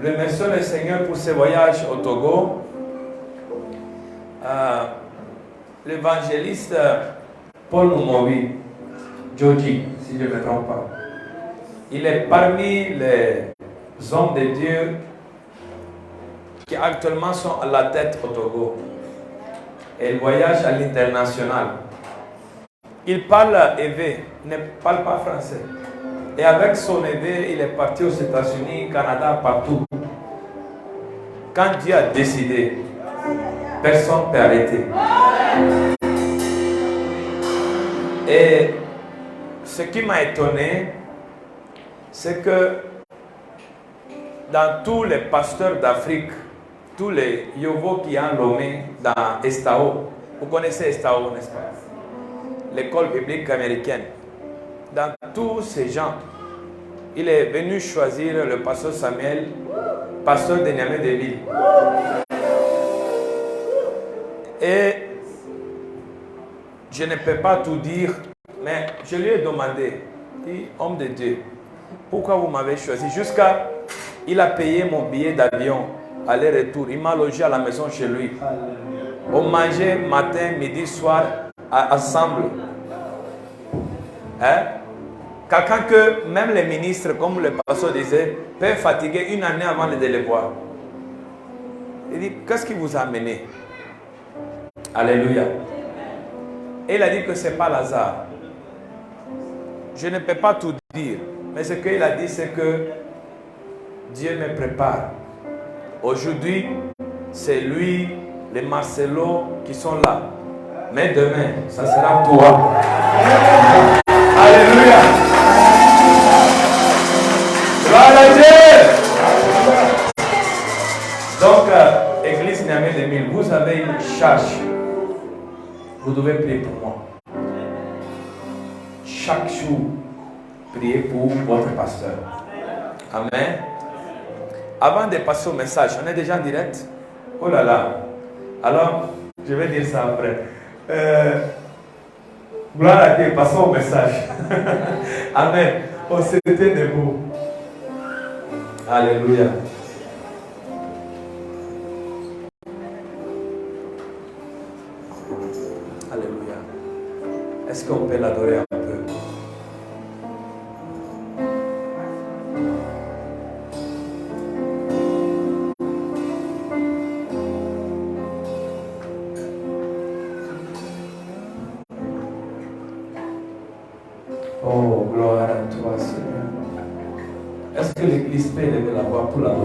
remercions le Seigneur pour ce voyage au Togo. L'évangéliste Paul Moumovi, Joji, si je ne me trompe pas, il est parmi les hommes de Dieu qui actuellement sont à la tête au Togo. Et il voyage à l'international. Il parle évé, il ne parle pas français. Et avec son évé, il est parti aux États-Unis, Canada, partout. Quand Dieu a décidé, personne ne peut arrêter. Et ce qui m'a étonné, c'est que dans tous les pasteurs d'Afrique, tous les Yovo qui ont Lomé dans Estao, vous connaissez Estao, n'est-ce pas? L'école biblique américaine. Dans tous ces gens, il est venu choisir le pasteur Samuel, pasteur de Niamey-Deville. Et je ne peux pas tout dire, mais je lui ai demandé, dit, homme de Dieu, pourquoi vous m'avez choisi? Jusqu'à, il a payé mon billet d'avion, aller-retour. Il m'a logé à la maison chez lui. On mangeait matin, midi, soir, ensemble. Hein? Quelqu'un que même les ministres, comme le pasteur disait, peuvent fatiguer une année avant de les voir. Il dit, qu'est-ce qui vous a amené? Alléluia. Et il a dit que ce n'est pas Lazare. Je ne peux pas tout dire, mais ce qu'il a dit, c'est que Dieu me prépare. Aujourd'hui, c'est lui, les Marcelo qui sont là. Mais demain, ça sera toi. Alléluia. Gloire à Dieu. Donc, Église Niamey-Deville, vous avez une charge. Vous devez prier pour moi. Chaque jour, priez pour votre pasteur. Amen. Avant de passer au message, on est déjà en direct? Oh là là. Alors, je vais dire ça après. Gloire à Dieu, passons au message. Amen. On s'était debout. Alléluia. Alléluia. Est-ce qu'on peut l'adorer un peu? Oh, gloire à toi, Seigneur. Est-ce que l'Église peut lever la voix pour l'adorer?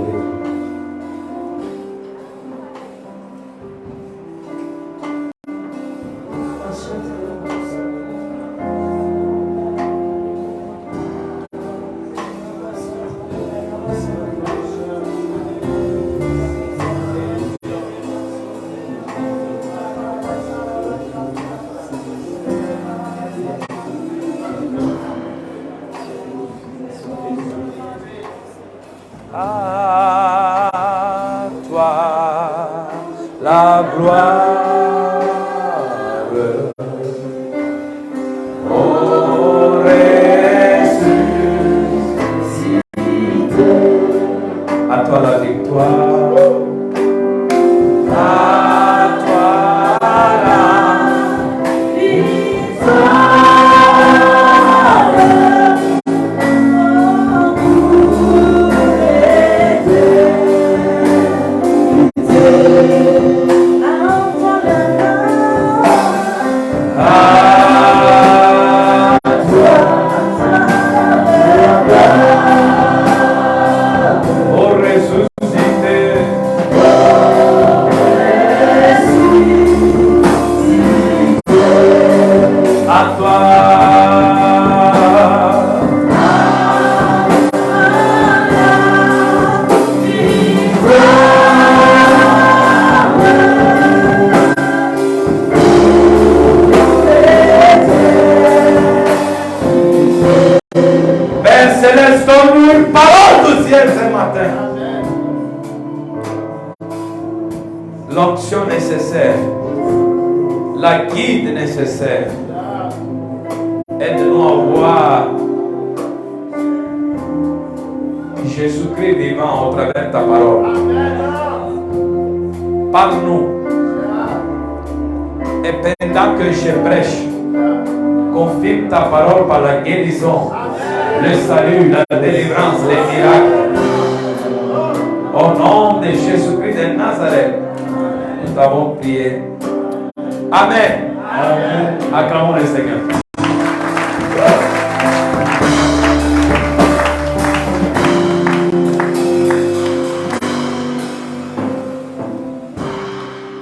L'onction nécessaire, la guide nécessaire. Aide-nous à voir Jésus-Christ vivant au travers de ta parole. Parle-nous. Et pendant que je prêche, confirme ta parole par la guérison, le salut, la délivrance, les miracles. Au nom de Jésus-Christ de Nazareth, nous t'avons prié. Amen. Amen. Acclamons le Seigneur.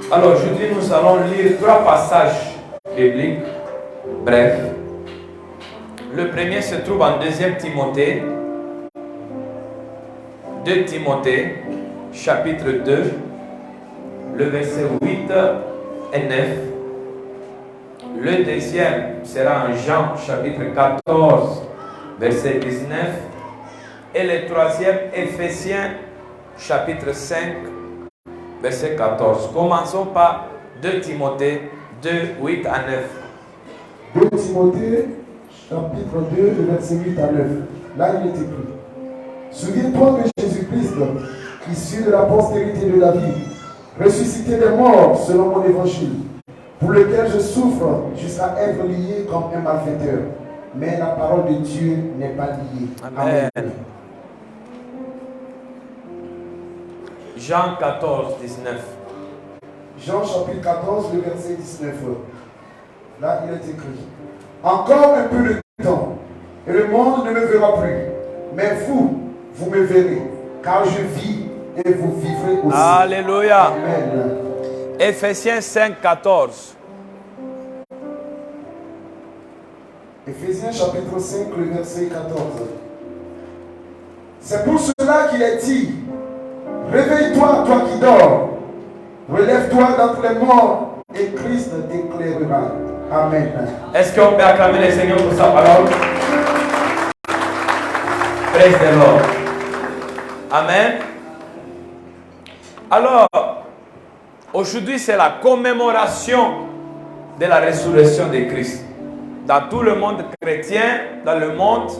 Alors aujourd'hui, nous allons lire 3 passages bibliques, brefs. Le premier se trouve en 2 Timothée. 2 Timothée, chapitre 2, le verset 8 et 9. Le deuxième sera en Jean, chapitre 14, verset 19. Et le troisième, Éphésiens, chapitre 5, verset 14. Commençons par 2 Timothée 2, 8 à 9. 2 Timothée, chapitre 2, le verset 8 à 9. Là, il est écrit. Souviens-toi de Jésus-Christ, issu de la postérité de David, ressuscité des morts selon mon évangile, pour lequel je souffre jusqu'à être lié comme un malfaiteur. Mais la parole de Dieu n'est pas liée. Amen. Jean 14, 19. Jean chapitre 14, le verset 19. Là, il est écrit. Encore un peu de temps, et le monde ne me verra plus. Mais vous me verrez, car je vis et vous vivrez aussi. Alléluia. Amen. Éphésiens 5, 14. Éphésiens chapitre 5, le verset 14. C'est pour cela qu'il est dit, réveille-toi, toi qui dors, relève-toi d'entre les morts, et Christ t'éclairera. Amen. Est-ce qu'on peut acclamer le Seigneur pour sa parole? Praise the Lord. Amen. Alors, aujourd'hui, c'est la commémoration de la résurrection de Christ. Dans tout le monde chrétien, dans le monde,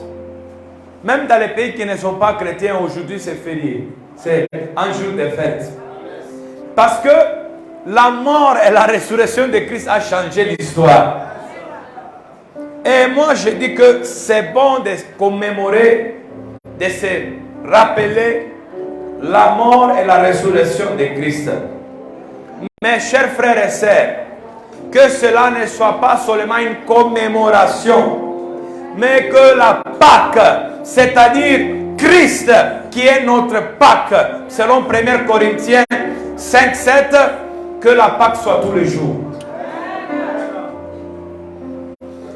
même dans les pays qui ne sont pas chrétiens, aujourd'hui, c'est férié. C'est un jour de fête. Parce que la mort et la résurrection de Christ a changé l'histoire. Et moi, je dis que c'est bon de commémorer, de se rappeler la mort et la résurrection de Christ. Mes chers frères et sœurs, que cela ne soit pas seulement une commémoration, mais que la Pâque, c'est-à-dire Christ, qui est notre Pâque, selon 1 Corinthiens 5, 7, que la Pâque soit tous les jours.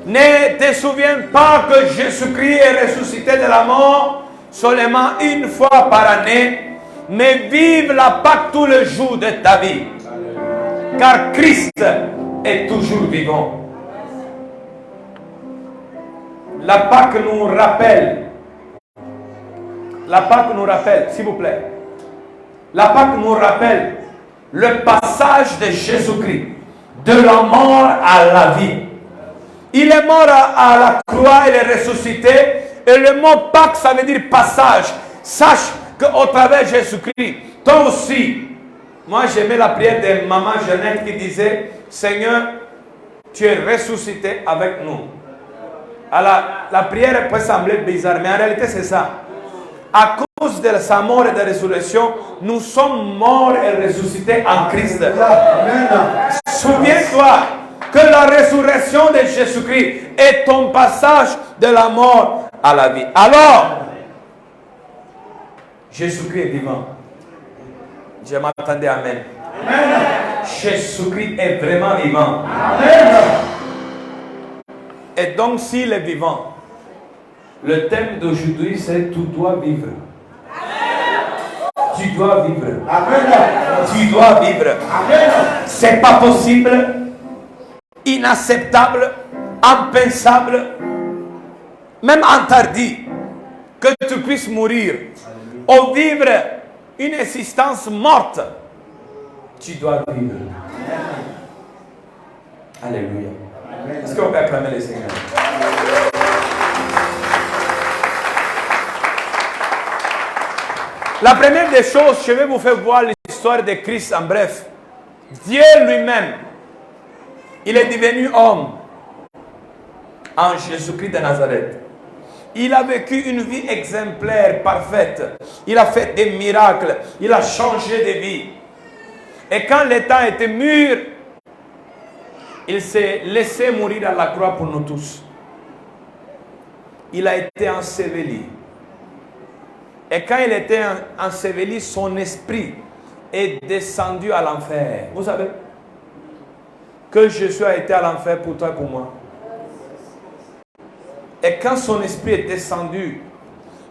Ne te souviens pas que Jésus-Christ est ressuscité de la mort seulement une fois par année, mais vive la Pâque tous les jours de ta vie. Car Christ est toujours vivant. La Pâque nous rappelle. La Pâque nous rappelle, s'il vous plaît. La Pâque nous rappelle le passage de Jésus-Christ de la mort à la vie. Il est mort à la croix, il est ressuscité. Et le mot Pâque, ça veut dire passage. Sache qu'au travers de Jésus-Christ, toi aussi, moi j'aimais la prière de maman Jeannette qui disait, Seigneur, tu es ressuscité avec nous. Alors, la prière peut sembler bizarre, mais en réalité c'est ça. À cause de sa mort et de la résurrection, nous sommes morts et ressuscités en Christ. Souviens-toi que la résurrection de Jésus-Christ est ton passage de la mort à la vie. Alors, Jésus-Christ est vivant. Je m'attendais, amen. Amen. Jésus-Christ est vraiment vivant. Amen. Et donc, s'il est vivant, le thème d'aujourd'hui, c'est tu dois vivre. Tu dois vivre. Amen. Tu dois vivre. Amen. C'est pas possible, inacceptable, impensable, même interdit que tu puisses mourir ou vivre une existence morte. Tu dois vivre. Alléluia. Est-ce qu'on peut acclamer le Seigneur? La première des choses, je vais vous faire voir l'histoire de Christ en bref. Dieu lui-même, il est devenu homme en Jésus-Christ de Nazareth. Il a vécu une vie exemplaire, parfaite. Il a fait des miracles. Il a changé de vie. Et quand le temps était mûr, il s'est laissé mourir à la croix pour nous tous. Il a été enseveli. Et quand il était enseveli, son esprit est descendu à l'enfer. Vous savez que Jésus a été à l'enfer pour toi et pour moi. Et quand son esprit est descendu,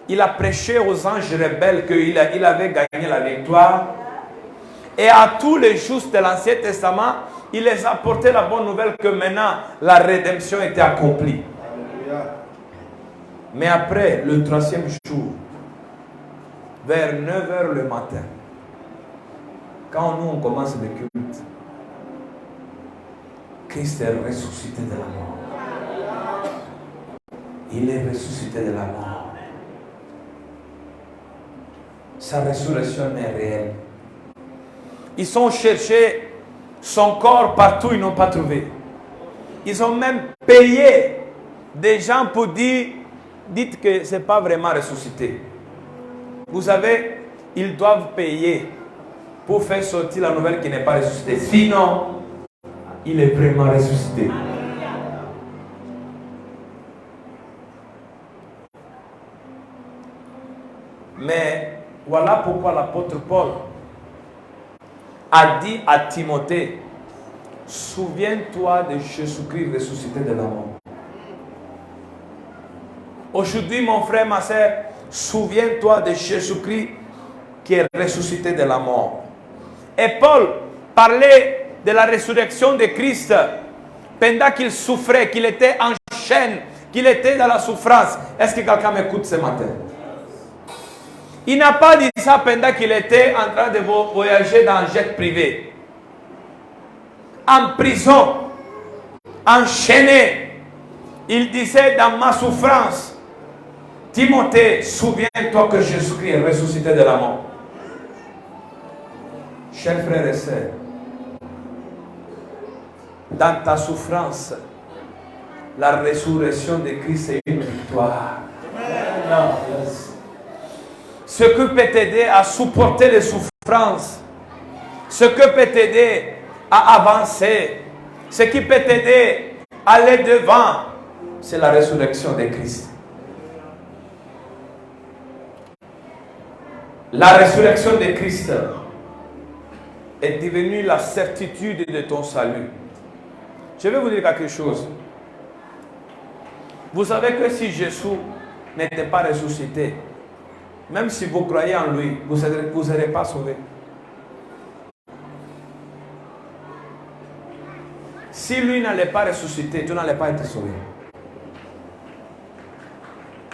il a prêché aux anges rebelles qu'il avait gagné la victoire. Et à tous les justes de l'Ancien Testament, il les a apporté la bonne nouvelle que maintenant la rédemption était accomplie. Mais après, le troisième jour, vers 9h le matin, quand nous on commence le culte, Christ est ressuscité de la mort. Il est ressuscité de la mort. Sa résurrection est réelle. Ils ont cherché son corps partout, ils n'ont pas trouvé. Ils ont même payé des gens pour dire, dites que ce n'est pas vraiment ressuscité. Vous savez, ils doivent payer pour faire sortir la nouvelle qui n'est pas ressuscitée. Sinon, il est vraiment ressuscité. Mais voilà pourquoi l'apôtre Paul a dit à Timothée, souviens-toi de Jésus-Christ ressuscité de la mort. Aujourd'hui, mon frère, ma soeur, souviens-toi de Jésus-Christ qui est ressuscité de la mort. Et Paul parlait de la résurrection de Christ pendant qu'il souffrait, qu'il était en chaîne, qu'il était dans la souffrance. Est-ce que quelqu'un m'écoute ce matin? Il n'a pas dit ça pendant qu'il était en train de voyager dans un jet privé. En prison, enchaîné. Il disait dans ma souffrance, Timothée, souviens-toi que Jésus-Christ est ressuscité de la mort. Chers frères et sœurs, dans ta souffrance, la résurrection de Christ est une victoire. Amen. Ce qui peut t'aider à supporter les souffrances, ce qui peut t'aider à avancer, ce qui peut t'aider à aller devant, c'est la résurrection de Christ. La résurrection de Christ est devenue la certitude de ton salut. Je vais vous dire quelque chose. Vous savez que si Jésus n'était pas ressuscité, même si vous croyez en lui, vous ne serez pas sauvés. Si lui n'allait pas ressusciter, tu n'allais pas être sauvé.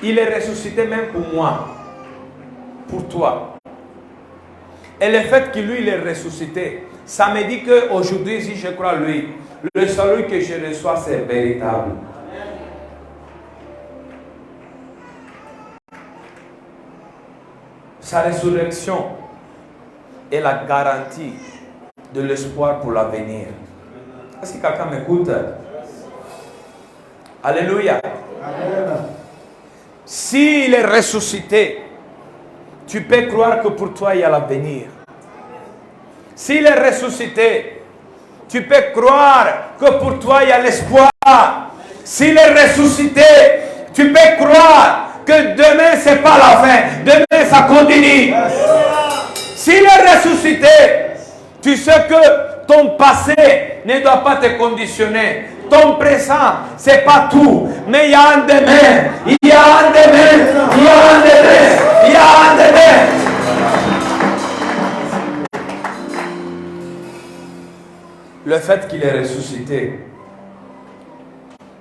Il est ressuscité même pour moi, pour toi. Et le fait que lui, il est ressuscité, ça me dit qu'aujourd'hui, si je crois en lui, le salut que je reçois, c'est véritable. Sa résurrection est la garantie de l'espoir pour l'avenir. Est-ce que quelqu'un m'écoute? Alléluia. Amen. S'il est ressuscité, tu peux croire que pour toi il y a l'avenir. S'il est ressuscité, tu peux croire que pour toi il y a l'espoir. S'il est ressuscité, tu peux croire que demain c'est pas la fin, demain ça continue. S'il est ressuscité, tu sais que ton passé ne doit pas te conditionner. Ton présent, c'est pas tout. Mais il y a un demain. Il y a un demain. Il y a un demain. Il y a un demain. Le fait qu'il est ressuscité,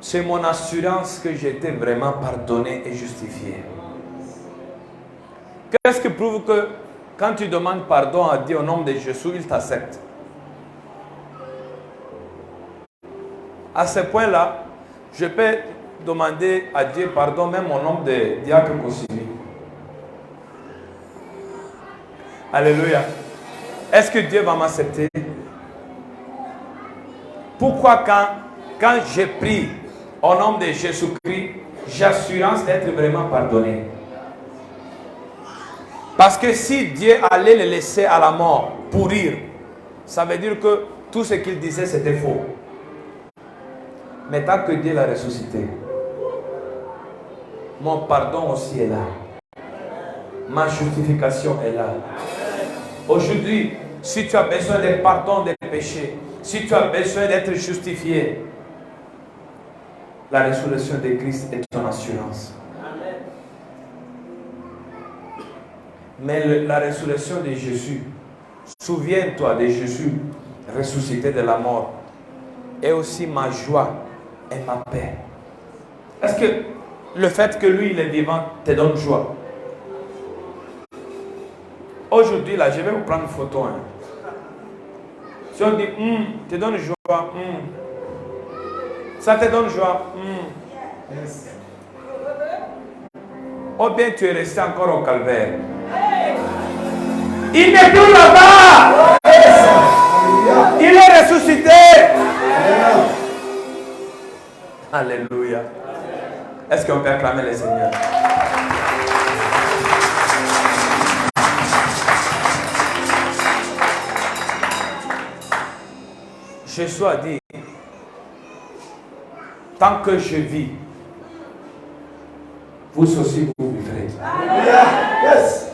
c'est mon assurance que j'étais vraiment pardonné et justifié. Qu'est-ce qui prouve que quand tu demandes pardon à Dieu au nom de Jésus, il t'accepte? À ce point-là, je peux demander à Dieu pardon même au nom de Diacre Kosimi. Alléluia. Est-ce que Dieu va m'accepter? Pourquoi quand j'ai pris au nom de Jésus-Christ, j'ai assurance d'être vraiment pardonné? Parce que si Dieu allait le laisser à la mort, pourrir, ça veut dire que tout ce qu'il disait c'était faux. Mais tant que Dieu l'a ressuscité, mon pardon aussi est là. Ma justification est là. Aujourd'hui, si tu as besoin de pardon des péchés, si tu as besoin d'être justifié, la résurrection de Christ est ton assurance. Mais la résurrection de Jésus, souviens-toi de Jésus ressuscité de la mort, est aussi ma joie et ma paix. Est-ce que le fait que lui il est vivant te donne joie? Aujourd'hui là, je vais vous prendre une photo. Si on dit te donne joie, ça te donne joie. Yes. Ou bien tu es resté encore au calvaire. Il n'est plus là-bas. Il est ressuscité. Alléluia. Est-ce qu'on peut acclamer le Seigneur? Jésus a dit, tant que je vis, vous aussi vous vivrez. Yes.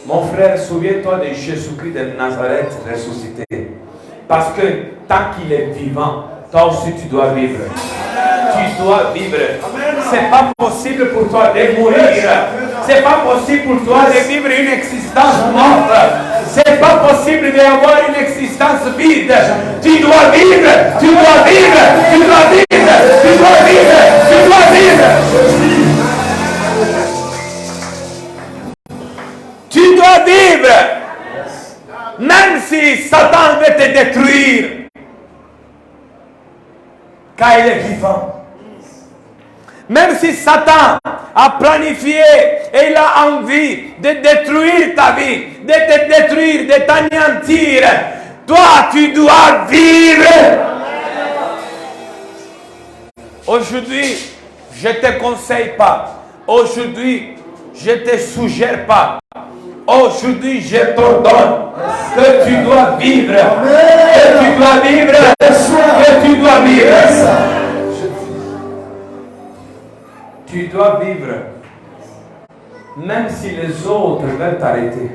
Mon frère, souviens-toi de Jésus-Christ de Nazareth ressuscité. Parce que tant qu'il est vivant, toi aussi tu dois vivre. Tu dois vivre. C'est pas possible pour toi de mourir. C'est pas possible pour toi de vivre une existence morte. C'est pas possible d'avoir une existence vide. Tu dois vivre. Tu dois vivre. Tu dois vivre. Tu dois vivre. Tu dois vivre. Tu dois vivre. Même si Satan veut te détruire, car il est vivant. Même si Satan a planifié et il a envie de détruire ta vie, de te détruire, de t'anéantir, toi tu dois vivre. Aujourd'hui, je ne te conseille pas. Aujourd'hui, je ne te suggère pas. Aujourd'hui, je t'ordonne que tu dois vivre. Que tu dois vivre. Que tu dois vivre. Tu dois vivre. Même si les autres veulent t'arrêter.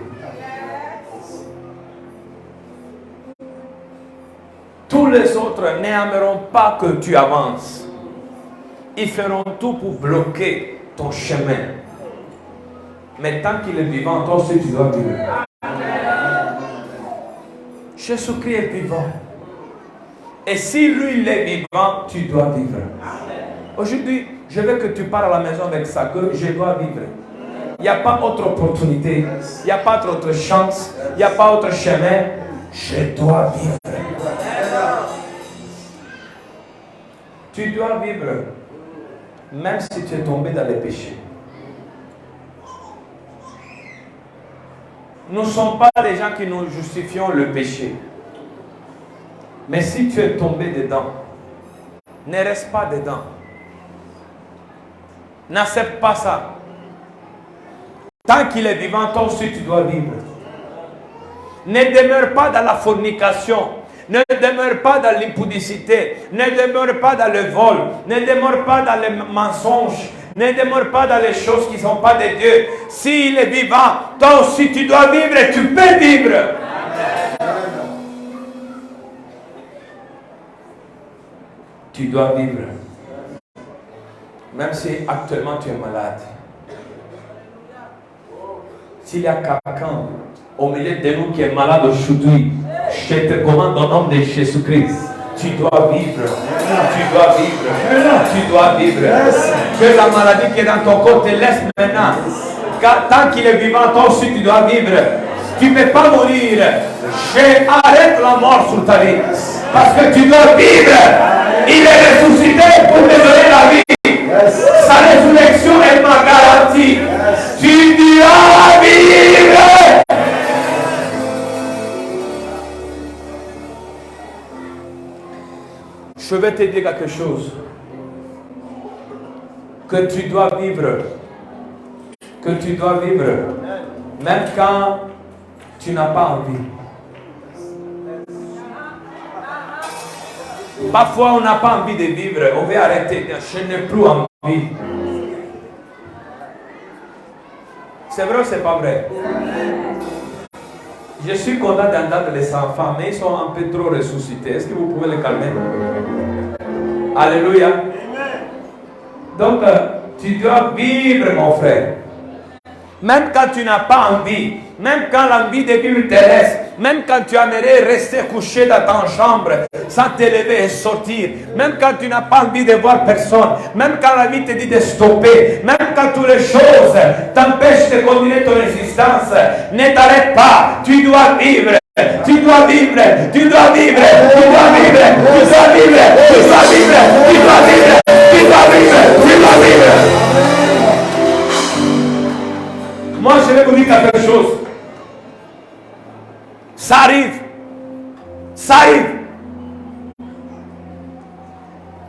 Tous les autres n'aimeront pas que tu avances. Ils feront tout pour bloquer ton chemin. Mais tant qu'il est vivant, toi aussi tu dois vivre. Jésus-Christ est vivant. Et si lui il est vivant, tu dois vivre. Aujourd'hui, je veux que tu pars à la maison avec ça, que je dois vivre. Il n'y a pas autre opportunité, il n'y a pas autre chance, il n'y a pas autre chemin. Je dois vivre. Tu dois vivre, même si tu es tombé dans les péchés. Nous ne sommes pas des gens qui nous justifions le péché. Mais si tu es tombé dedans, ne reste pas dedans. N'accepte pas ça. Tant qu'il est vivant, toi aussi tu dois vivre. Ne demeure pas dans la fornication. Ne demeure pas dans l'impudicité. Ne demeure pas dans le vol. Ne demeure pas dans les mensonges. Ne demeure pas dans les choses qui ne sont pas de Dieu. S'il est vivant, toi aussi tu dois vivre et tu peux vivre. Tu dois vivre. Même si actuellement tu es malade. S'il y a quelqu'un au milieu de nous qui est malade aujourd'hui, je te commande au nom de Jésus-Christ. Tu dois vivre. Tu dois vivre. Tu dois vivre. Que la maladie qui est dans ton corps te laisse maintenant. Car tant qu'il est vivant, toi aussi tu dois vivre. Tu ne peux pas mourir. Arrête la mort sur ta vie. Parce que tu dois vivre. Il est ressuscité pour te donner la vie. Sa résurrection est ma garantie. Tu dois vivre. Je vais te dire quelque chose. Que tu dois vivre. Que tu dois vivre. Même quand tu n'as pas envie. Parfois, on n'a pas envie de vivre. On veut arrêter. Je n'ai plus envie. C'est vrai ou c'est pas vrai? Je suis content d'entendre les enfants, mais ils sont un peu trop ressuscités. Est-ce que vous pouvez les calmer? Alléluia. Donc, tu dois vivre, mon frère. Même quand tu n'as pas envie, même quand l'envie de vivre te reste, même quand tu aimerais rester couché dans ta chambre sans te lever et sortir, même quand tu n'as pas envie de voir personne, même quand la vie te dit de stopper, même quand toutes les choses t'empêchent de continuer ton existence, ne t'arrête pas, tu dois vivre. Tu dois vivre, tu dois vivre, tu dois vivre, tu dois vivre, tu dois vivre, tu dois vivre, tu dois vivre, tu dois vivre. Moi, je vais vous dire quelque chose. Ça arrive. Ça arrive.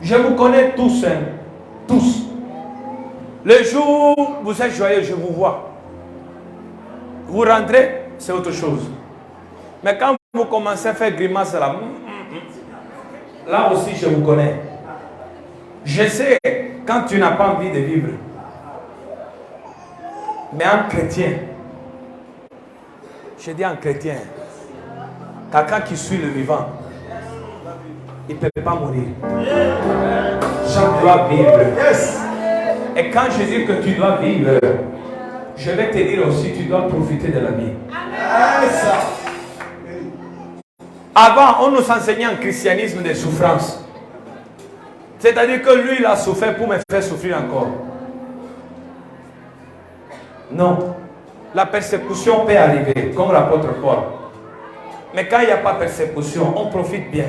Je vous connais tous, hein, tous. Le jour où vous êtes joyeux, je vous vois. Vous rentrez, c'est autre chose. Mais quand vous commencez à faire grimace là, là aussi je vous connais. Je sais quand tu n'as pas envie de vivre. Mais un chrétien, je dis un chrétien, quelqu'un qui suit le vivant, il ne peut pas mourir. Tu dois vivre. Et quand je dis que tu dois vivre, je vais te dire aussi, tu dois profiter de la vie. Avant, on nous enseignait en christianisme des souffrances. C'est-à-dire que lui, il a souffert pour me faire souffrir encore. Non. La persécution peut arriver, comme l'apôtre Paul. Mais quand il n'y a pas de persécution, on profite bien.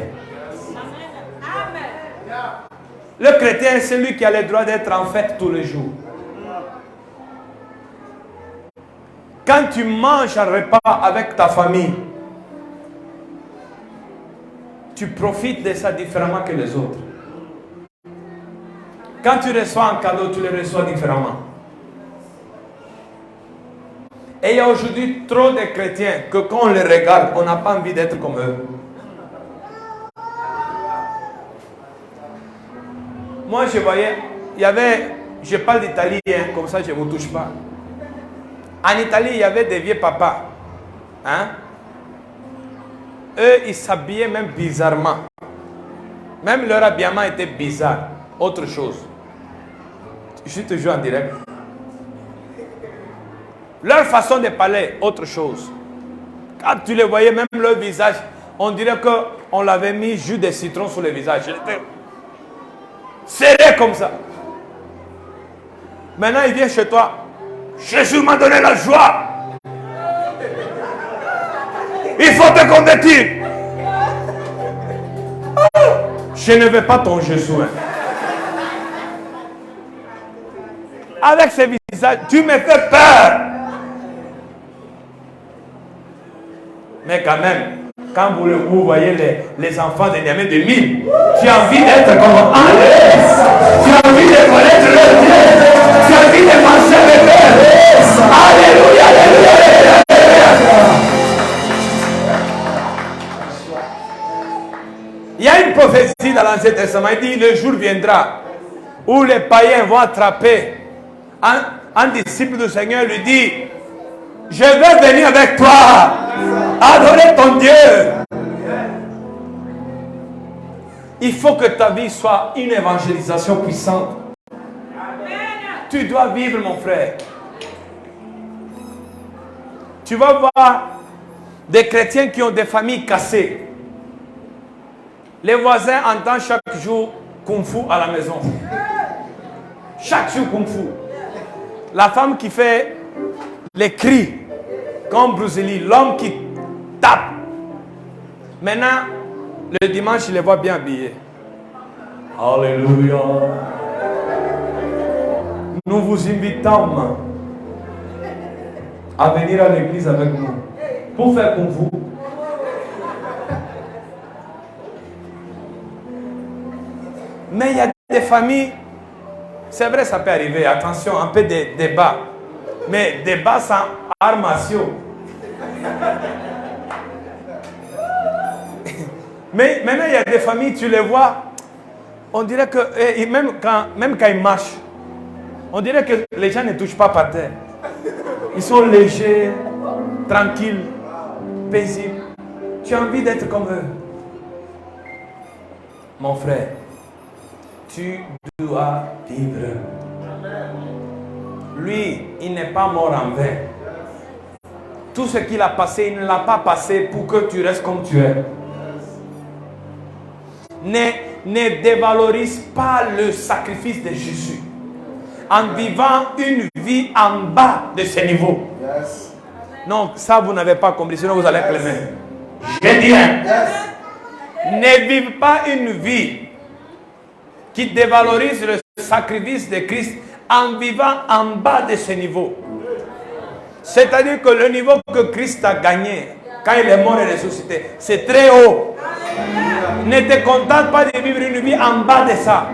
Le chrétien, c'est celui qui a le droit d'être en fête tous les jours. Quand tu manges un repas avec ta famille, tu profites de ça différemment que les autres. Quand tu reçois un cadeau, tu le reçois différemment. Et il y a aujourd'hui trop de chrétiens que quand on les regarde, on n'a pas envie d'être comme eux. Moi, je voyais, il y avait, je parle d'Italie, hein, comme ça je ne vous touche pas. En Italie, il y avait des vieux papas. Hein? Eux, ils s'habillaient même bizarrement. Même leur habillement était bizarre. Autre chose. Je suis toujours en direct. Leur façon de parler, autre chose. Quand tu les voyais, même leur visage, on dirait qu'on l'avait mis jus de citron sur le visage. J'étais serré comme ça. Maintenant, il vient chez toi. Jésus m'a donné la joie. Il faut te convertir. Je ne veux pas ton Jésus. Hein. Avec ce visage, tu me fais peur. Mais quand même, quand vous voyez les enfants de Niamey de 1000, tu as envie d'être comme André. Tu as envie de connaître le Dieu. Tu as envie de marcher avec eux. Alléluia, alléluia, alléluia. Il y a une prophétie dans l'Ancien Testament. Il dit, le jour viendra où les païens vont attraper un disciple du Seigneur et lui dit, je vais venir avec toi, adorer ton Dieu. Il faut que ta vie soit une évangélisation puissante. Tu dois vivre, mon frère. Tu vas voir des chrétiens qui ont des familles cassées. Les voisins entendent chaque jour Kung Fu à la maison. Chaque jour Kung Fu. La femme qui fait les cris, comme Bruce Lee, l'homme qui tape. Maintenant, le dimanche, il les voit bien habillés. Alléluia. Nous vous invitons à venir à l'église avec nous pour faire Kung Fu. Mais il y a des familles, c'est vrai, ça peut arriver, attention, un peu de débat. Mais débat sans arts martiaux. Mais maintenant, il y a des familles, tu les vois, on dirait que, et même quand ils marchent, on dirait que les gens ne touchent pas par terre. Ils sont légers, tranquilles, paisibles. Tu as envie d'être comme eux. Mon frère, tu dois vivre. Lui, il n'est pas mort en vain. Tout ce qu'il a passé, il ne l'a pas passé pour que tu restes comme tu es. Ne dévalorise pas le sacrifice de Jésus en vivant une vie en bas de ce niveau. Yes. Non, ça vous n'avez pas compris, sinon vous allez pleurer. Je dis rien. Ne vive pas une vie qui dévalorise le sacrifice de Christ en vivant en bas de ce niveau. C'est-à-dire que le niveau que Christ a gagné quand il est mort et ressuscité, c'est très haut. Ne te contente pas de vivre une vie en bas de ça.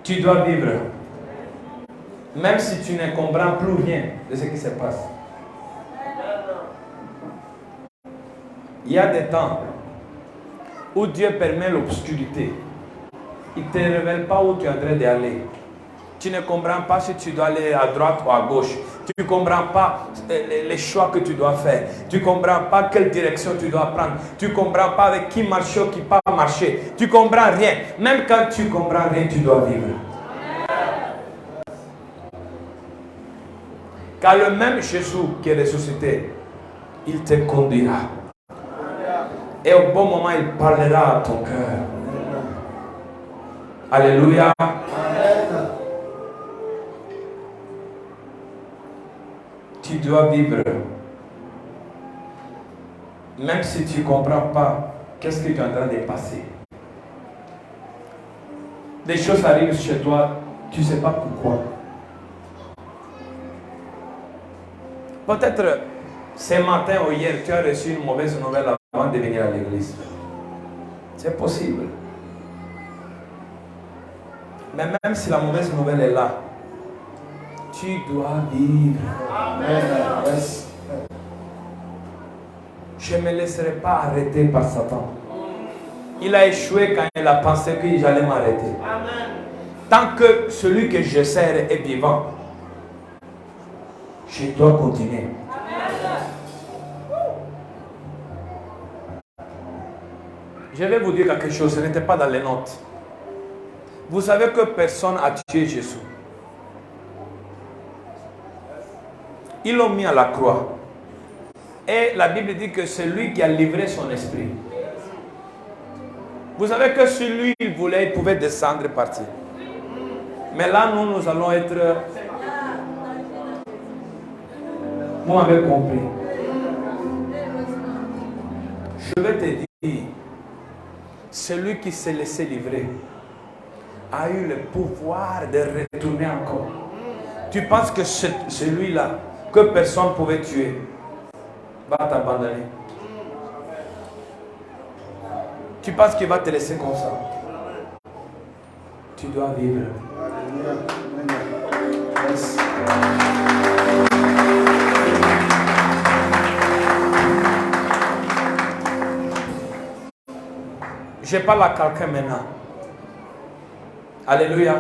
Tu dois vivre. Même si tu ne comprends plus rien de ce qui se passe. Il y a des temps où Dieu permet l'obscurité. Il ne te révèle pas où tu es en train d'aller. Tu ne comprends pas si tu dois aller à droite ou à gauche. Tu ne comprends pas les choix que tu dois faire. Tu ne comprends pas quelle direction tu dois prendre. Tu ne comprends pas avec qui marcher ou qui pas marcher. Tu ne comprends rien. Même quand tu ne comprends rien, tu dois vivre. Car le même Jésus qui est ressuscité, il te conduira. Et au bon moment, il parlera à ton cœur. Alléluia. Amen. Tu dois vivre. Même si tu ne comprends pas qu'est-ce que tu es en train de passer. Des choses arrivent chez toi, tu ne sais pas pourquoi. Peut-être ce matin ou hier, tu as reçu une mauvaise nouvelle avant de venir à l'église. C'est possible. Mais même si la mauvaise nouvelle est là, tu dois vivre. Amen. Je ne me laisserai pas arrêter par Satan. Il a échoué quand il a pensé que j'allais m'arrêter. Tant que celui que je sers est vivant, je dois continuer. Je vais vous dire quelque chose, ce n'était pas dans les notes. Vous savez que personne n'a tué Jésus. Ils l'ont mis à la croix. Et la Bible dit que c'est lui qui a livré son esprit. Vous savez que si lui il voulait, il pouvait descendre et partir. Mais là, nous allons être... Vous m'avez compris. Je vais te dire, celui qui s'est laissé livrer a eu le pouvoir de retourner encore. Tu penses que celui-là, que personne ne pouvait tuer, va t'abandonner. Tu penses qu'il va te laisser comme ça. Tu dois vivre. Je parle à quelqu'un maintenant. Alléluia.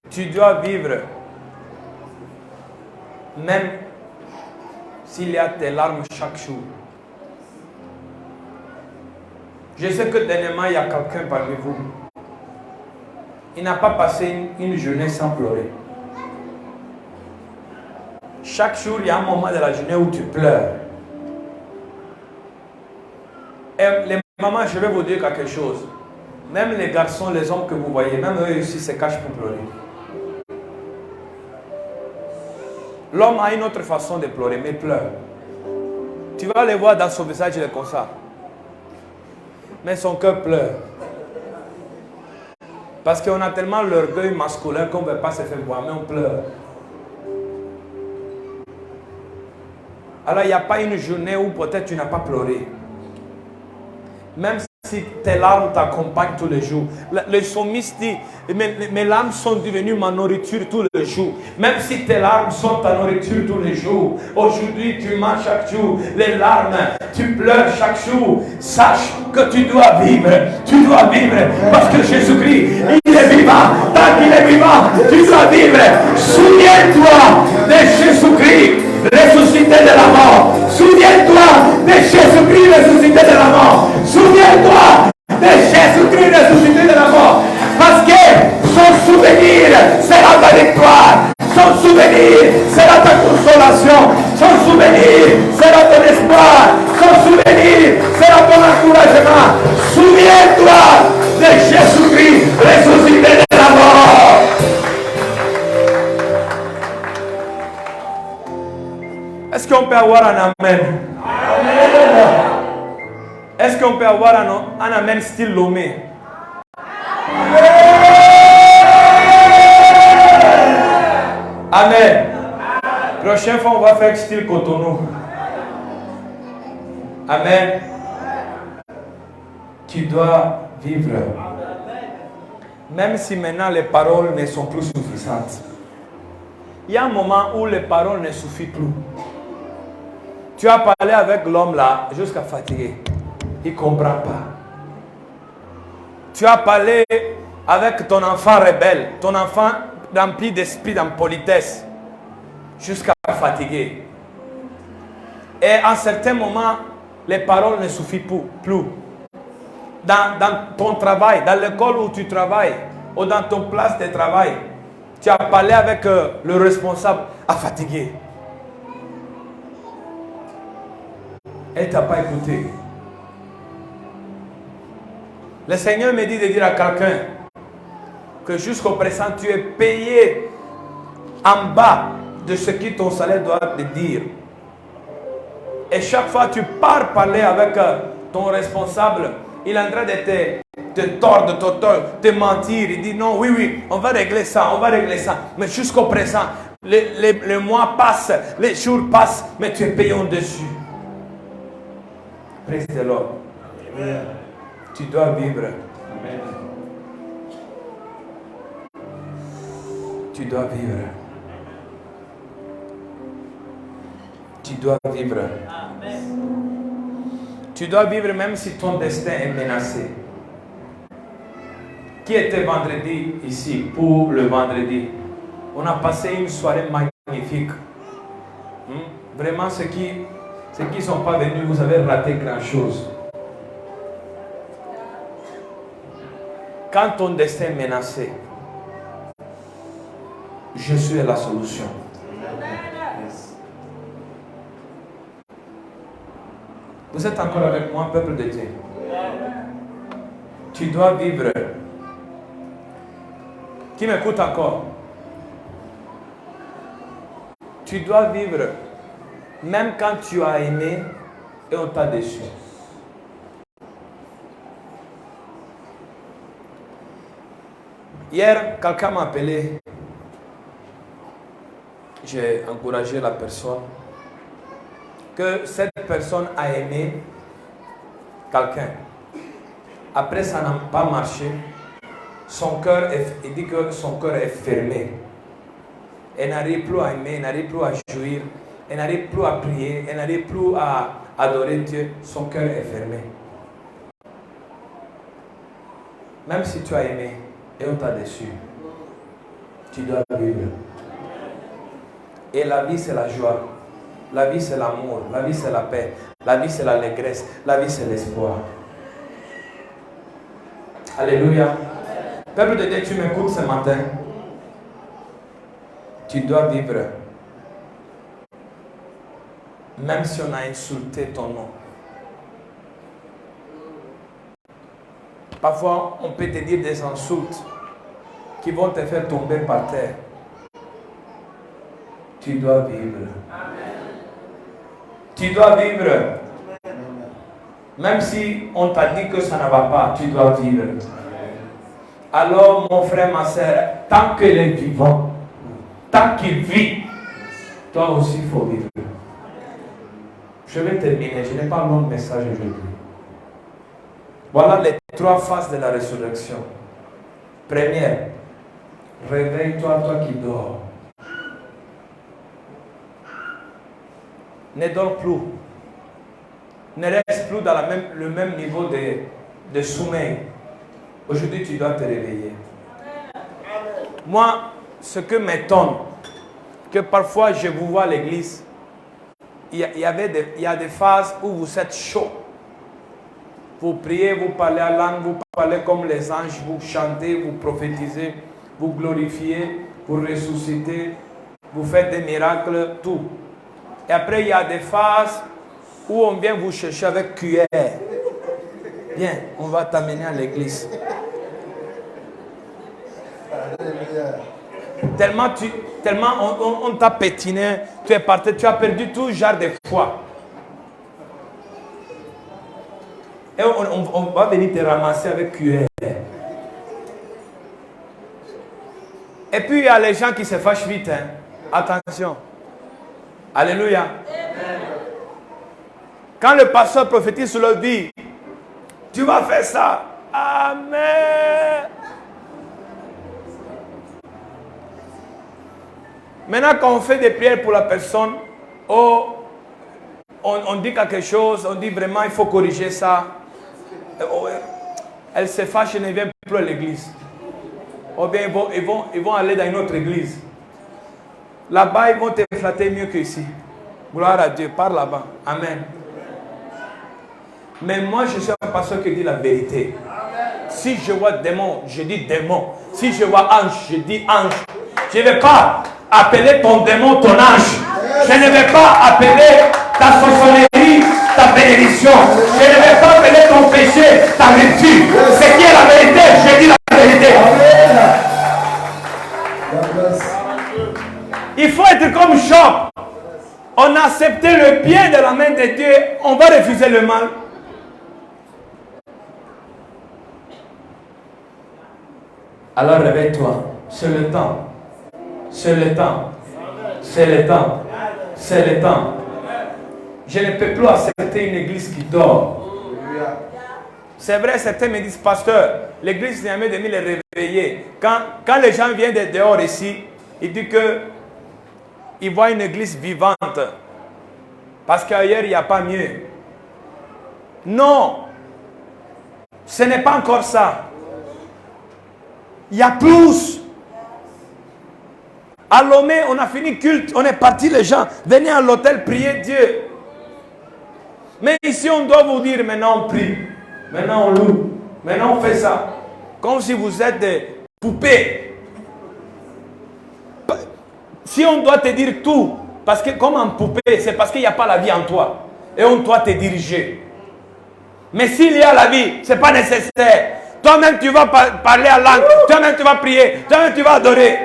Tu dois vivre. Même s'il y a des larmes chaque jour. Je sais que dernièrement, il y a quelqu'un parmi vous. Il n'a pas passé une journée sans pleurer. Chaque jour, il y a un moment de la journée où tu pleures. Et les mamans, je vais vous dire quelque chose. Même les garçons, les hommes que vous voyez, même eux aussi se cachent pour pleurer. L'homme a une autre façon de pleurer, mais il pleure. Tu vas les voir dans son visage, il est comme ça. Mais son cœur pleure. Parce qu'on a tellement l'orgueil masculin qu'on ne veut pas se faire voir, mais on pleure. Alors il n'y a pas une journée où peut-être tu n'as pas pleuré. Même si tes larmes t'accompagnent tous les jours. Le psalmiste dit, mes larmes sont devenues ma nourriture tous les jours. Même si tes larmes sont ta nourriture tous les jours. Aujourd'hui tu manges chaque jour les larmes. Tu pleures chaque jour. Sache que tu dois vivre. Tu dois vivre. Parce que Jésus-Christ, il est vivant. Tant qu'il est vivant, tu dois vivre. Souviens-toi de Jésus-Christ ressuscité de la mort. Souviens-toi de Jésus-Christ ressuscité de la mort. Souviens-toi de Jésus-Christ ressuscité de la mort. Parce que son souvenir sera ta victoire. Son souvenir sera ta consolation. Son souvenir sera ton espoir. Son souvenir sera ton encouragement. Souviens-toi de Jésus-Christ ressuscité de la mort. Est-ce qu'on peut avoir un amen? Amen. Est-ce qu'on peut avoir un amen style Lomé? Amen. Prochaine fois, on va faire style Cotonou. Amen. Tu dois vivre. Même si maintenant les paroles ne sont plus suffisantes. Il y a un moment où les paroles ne suffisent plus. Tu as parlé avec l'homme là jusqu'à fatiguer. Il ne comprend pas. Tu as parlé avec ton enfant rebelle, ton enfant rempli d'esprit d'impolitesse, jusqu'à fatiguer. Et à un certain moment, les paroles ne suffisent plus. Dans ton travail, dans l'école où tu travailles, ou dans ton place de travail, tu as parlé avec le responsable à fatiguer. Elle ne t'a pas écouté. Le Seigneur me dit de dire à quelqu'un que jusqu'au présent, tu es payé en bas de ce que ton salaire doit te dire. Et chaque fois que tu pars parler avec ton responsable, il est en train de te tordre, te mentir. Il dit non, oui, on va régler ça. Mais jusqu'au présent, les mois passent, les jours passent, mais tu es payé en dessus. Praise the Lord. Amen. Tu dois vivre. Amen. Tu dois vivre. Tu dois vivre. Amen. Tu dois vivre même si ton destin est menacé. Qui était vendredi ici pour le vendredi? On a passé une soirée magnifique. Vraiment, ceux qui ne sont pas venus, vous avez raté grand chose. Quand ton destin est menacé, Jésus est la solution. Vous êtes encore avec moi, peuple de Dieu. Tu dois vivre. Qui m'écoute encore? Tu dois vivre. Même quand tu as aimé et on t'a déçu. Hier, quelqu'un m'a appelé. J'ai encouragé la personne. Que cette personne a aimé quelqu'un. Après, ça n'a pas marché. Il dit que son cœur est fermé. Elle n'arrive plus à aimer, elle n'arrive plus à jouir. Elle n'arrive plus à prier, elle n'arrive plus à adorer Dieu, son cœur est fermé. Même si tu as aimé et on t'a déçu, tu dois vivre. Et la vie c'est la joie, la vie c'est l'amour, la vie c'est la paix, la vie c'est l'allégresse, la vie c'est l'espoir. Alléluia. Peuple de Dieu, tu m'écoutes ce matin. Tu dois vivre. Même si on a insulté ton nom. Parfois, on peut te dire des insultes qui vont te faire tomber par terre. Tu dois vivre. Tu dois vivre. Même si on t'a dit que ça ne va pas, tu dois vivre. Alors, mon frère, ma soeur, tant qu'il est vivant, tant qu'il vit, toi aussi, il faut vivre. Je vais terminer. Je n'ai pas un long message aujourd'hui. Voilà les 3 phases de la résurrection. Première, réveille-toi, toi qui dors. Ne dors plus. Ne reste plus dans le même niveau de sommeil. Aujourd'hui, tu dois te réveiller. Moi, ce que m'étonne, que parfois je vous vois à l'église, il y a des phases où vous êtes chaud. Vous priez, vous parlez à langue, vous parlez comme les anges, vous chantez, vous prophétisez, vous glorifiez, vous ressuscitez, vous faites des miracles, tout. Et après, il y a des phases où on vient vous chercher avec cuillère. Viens, on va t'amener à l'église. Tellement on t'a pétiné, tu es parti, tu as perdu tout genre de foi. Et on va venir te ramasser avec cuillère. Et puis il y a les gens qui se fâchent vite. Hein. Attention. Alléluia. Amen. Quand le pasteur prophétise sur leur vie, tu vas faire ça. Amen. Maintenant, quand on fait des prières pour la personne, on dit quelque chose, on dit vraiment il faut corriger ça. Elle se fâche et ne vient plus à l'église. Ou bien ils vont aller dans une autre église. Là-bas, ils vont te flatter mieux qu'ici. Gloire à Dieu, par là-bas. Amen. Mais moi, je suis un pasteur qui dit la vérité. Si je vois démon, je dis démon. Si je vois ange, je dis ange. Je ne vais pas appeler ton démon ton ange. Je ne vais pas appeler ta sorcellerie ta bénédiction. Je ne vais pas appeler ton péché ta vertu. Ce qui est la vérité, je dis la vérité. Il faut être comme Job. On a accepté le bien de la main de Dieu. On va refuser le mal. Alors réveille-toi. C'est le temps. C'est le temps. C'est le temps. C'est le temps. Je ne peux plus accepter une église qui dort. C'est vrai, certains me disent, pasteur, l'église n'a jamais demi les réveiller. Quand les gens viennent de dehors ici, ils disent qu'ils voient une église vivante. Parce qu'ailleurs, il n'y a pas mieux. Non. Ce n'est pas encore ça. Il y a plus. À Lomé, on a fini culte, on est parti les gens. Venez à l'hôtel prier Dieu. Mais ici, on doit vous dire, maintenant on prie. Maintenant on loue. Maintenant on fait ça. Comme si vous êtes des poupées. Si on doit te dire tout, parce que comme un poupée, c'est parce qu'il n'y a pas la vie en toi. Et on doit te diriger. Mais s'il y a la vie, ce n'est pas nécessaire. Toi-même, tu vas parler à langue. Toi-même, tu vas prier. Toi-même, tu vas adorer.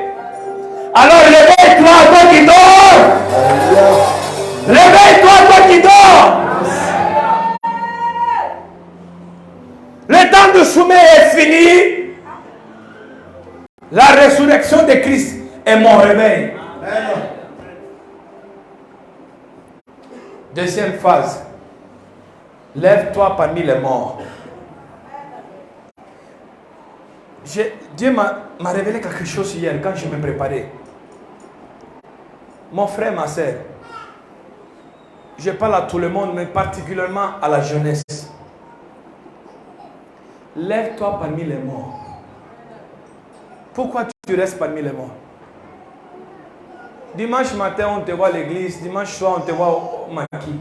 Alors, réveille-toi, toi qui dors. Réveille-toi, toi qui dors. Le temps de sommeil est fini. La résurrection de Christ est mon réveil. Deuxième phase. Lève-toi parmi les morts. Dieu m'a révélé quelque chose hier quand je me préparais. Mon frère, ma soeur, je parle à tout le monde, mais particulièrement à la jeunesse. Lève-toi parmi les morts. Pourquoi tu restes parmi les morts? Dimanche matin, on te voit à l'église. Dimanche soir, on te voit au maquis.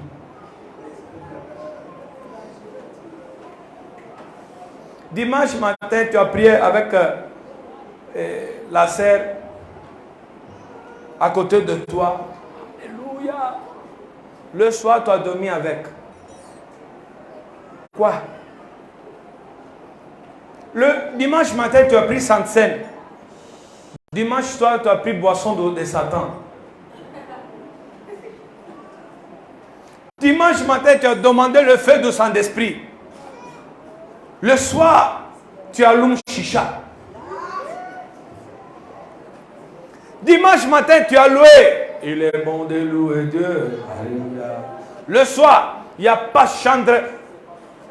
Dimanche matin, tu as prié avec la sœur à côté de toi. Alléluia. Le soir, tu as dormi avec. Quoi? Le dimanche matin, tu as pris Sainte Seine. Dimanche soir, tu as pris boisson de Satan. Dimanche matin, tu as demandé le feu du Saint-Esprit. Le soir, tu allumes chicha. Dimanche matin, tu as loué. Il est bon de louer Dieu. Alléluia. Le soir, il n'y a pas de chantre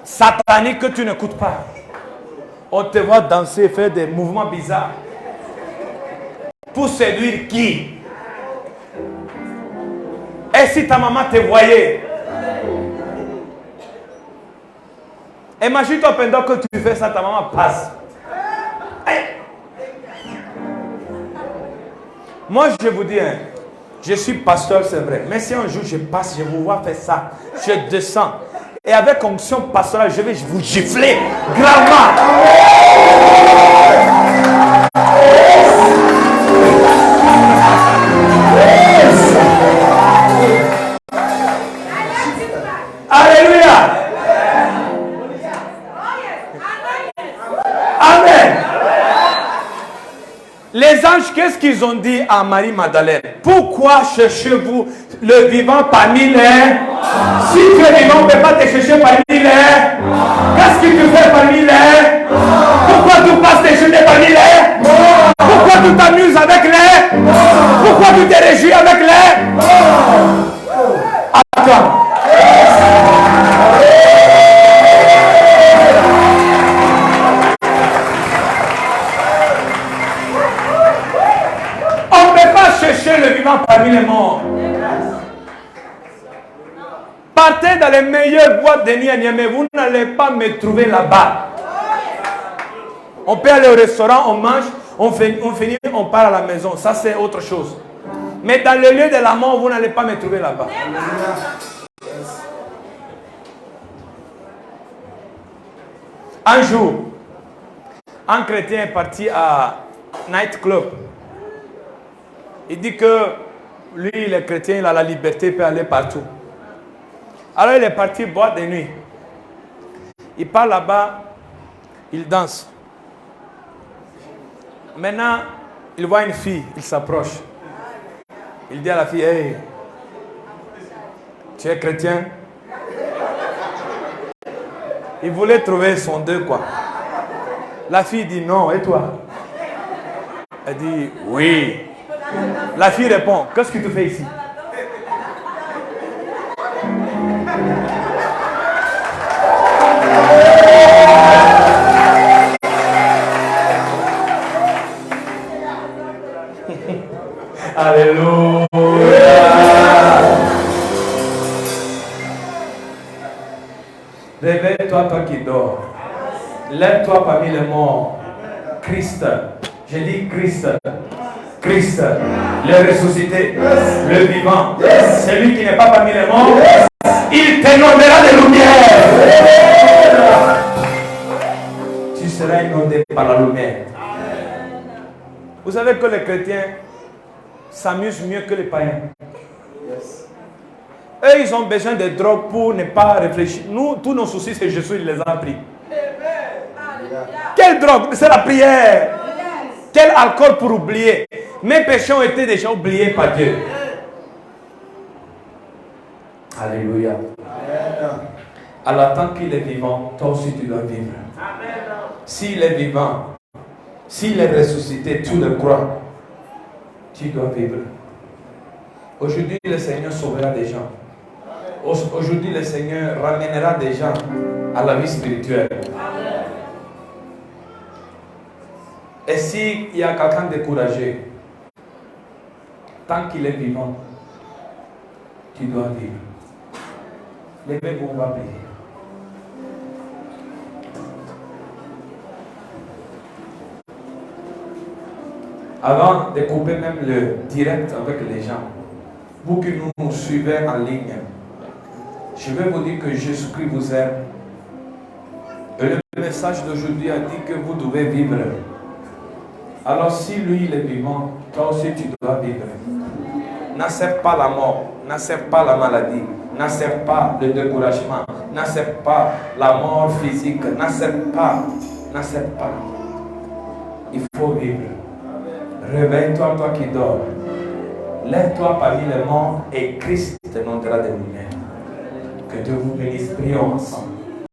satanique que tu n'écoutes pas. On te voit danser, faire des mouvements bizarres. Pour séduire qui? Et si ta maman te voyait? Imagine-toi pendant que tu fais ça, ta maman passe. Hey. Moi, je vous dis, je suis pasteur, c'est vrai. Mais si un jour je passe, je vous vois faire ça, je descends. Et avec onction pastorale, je vais vous gifler gravement. Alléluia. Amen. Les anges, qu'est-ce qu'ils ont dit à Marie-Madeleine? Pourquoi cherchez-vous le vivant parmi les... Si tu es vivant, on ne peut pas te chercher parmi les... Qu'est-ce que tu fais parmi les... Pourquoi tu passes tes journées parmi les... Pourquoi tu t'amuses avec les... Pourquoi tu te réjouis avec les... Attends. On ne peut pas chercher le vivant parmi les morts. Partez dans les meilleures boîtes de Niamey, mais vous n'allez pas me trouver là-bas. On peut aller au restaurant, on mange, on finit, on part à la maison. Ça, c'est autre chose. Mais dans le lieu de la mort, vous n'allez pas me trouver là-bas. Un jour, un chrétien est parti à Night Club. Il dit que lui, le chrétien, il a la liberté, il peut aller partout. Alors il est parti boire de nuit. Il part là-bas, il danse. Maintenant, il voit une fille, il s'approche. Il dit à la fille, hey, tu es chrétien? Il voulait trouver son deux, quoi. La fille dit non, et toi? Elle dit oui. La fille répond, qu'est-ce que tu fais ici? Alléluia. Réveille-toi, toi qui dors. Lève-toi parmi les morts. Christ, je dis Christ, Christ, le ressuscité, le vivant, celui qui n'est pas parmi les morts, il t'inondera de lumière. Tu seras inondé par la lumière. Vous savez que les chrétiens s'amusent mieux que les païens. Eux, ils ont besoin de drogue pour ne pas réfléchir. Nous, tous nos soucis, c'est Jésus, il les a pris. Quelle drogue? C'est la prière. Quel alcool pour oublier? Mes péchés ont été déjà oubliés par Dieu. Alléluia. Alors, tant qu'il est vivant, toi aussi tu dois vivre. S'il est vivant, s'il est ressuscité, tu le crois, tu dois vivre. Aujourd'hui, le Seigneur sauvera des gens. Aujourd'hui, le Seigneur ramènera des gens à la vie spirituelle. Et s'il y a quelqu'un découragé, tant qu'il est vivant, tu dois vivre. Levez-vous, on va prier. Avant de couper même le direct avec les gens, vous qui nous suivez en ligne, je vais vous dire que Jésus-Christ vous aime. Et le message d'aujourd'hui a dit que vous devez vivre. Alors si lui il est vivant, toi aussi tu dois vivre. N'accepte pas la mort, n'accepte pas la maladie, n'accepte pas le découragement, n'accepte pas la mort physique, n'accepte pas. Il faut vivre. Réveille-toi, toi qui dors. Lève-toi parmi les morts et Christ te montrera des lumières. Que Dieu vous bénisse. Prions ensemble.